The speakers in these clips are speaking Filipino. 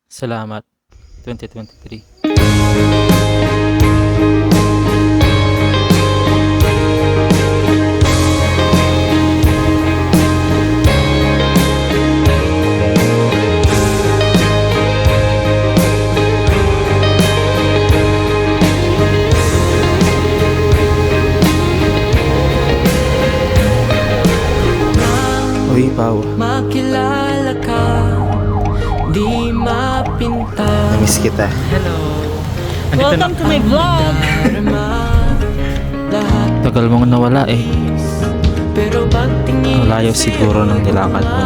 Salamat 2023. Uy, Pao. Makilala ka, di mapinta. Namiss kita. Hello. Welcome to my vlog. Lahat Tagal mong nawala eh. pero pagtingin Ang layo siguro ng nilakad mo.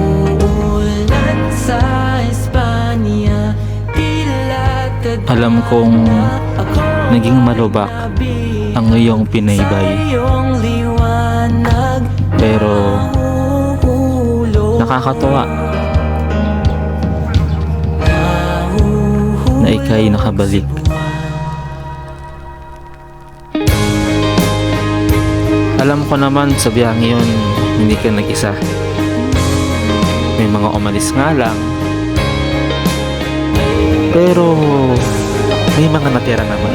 Umuulan sa Espanya, tila Alam kong naging malubak ang iyong pinaybay. iyong liwanag Pero hulog. nakakatuwa na ika'y nakabalik. Alam ko naman sa biyaheng yun, hindi ka nag-isa. May mga umalis nga lang. Pero may mga natira naman.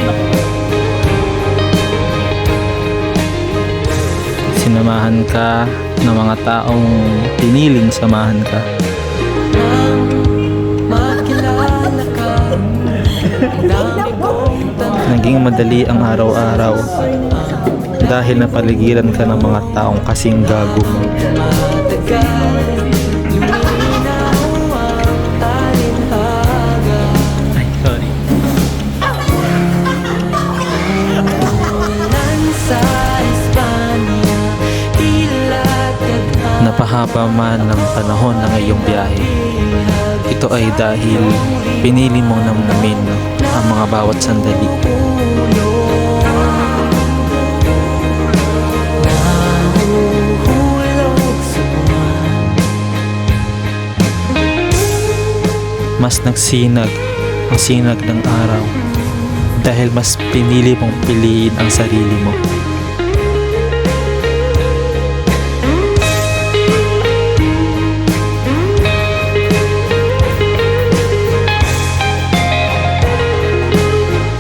Sinamahan ka ng mga taong piniling samahan ka. Makilala ka, dami kong tanong. Naging madali ang araw-araw dahil napaligiran ka ng mga taong kasing gago mo. Matagal, luminaw ang talinhaga. Ay, sorry. Ulan sa Espanya, tila tadhana. Napahaba man ang panahon ng iyong biyahe. Ito ay dahil pinili mong namnamin ang mga bawat sandali. Nahuhulog sa buwan. Mas nagsinag ang sinag ng araw dahil mas pinili mong piliin ang sarili mo.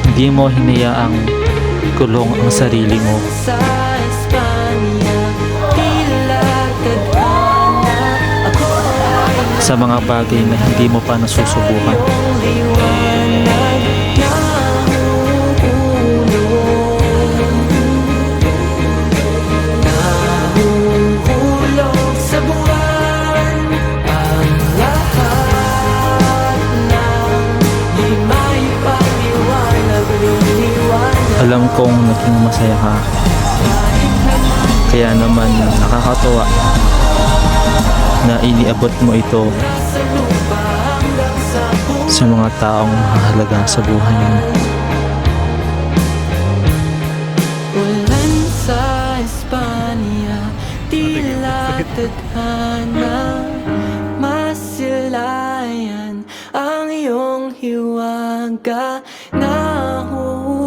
Hindi mo hinayaang kulong ang sarili mo Sa Espanya, tila tadhana. Ako ay sa mga bagay na hindi mo pa nasusubukan. iyong liwanag nahuhulog sa buwan. Ang lahat ng di may paliwanag, lumiwanag. Alam kong naging masaya ka. Kaya naman nakakatuwa na iniabot mo ito Sa lupa hanggang sa sa mga taong mahalaga sa buhay mo. ulan sa Espanya, tila tadhana. Masilayan ang iyong hiwaga, nahuhulog.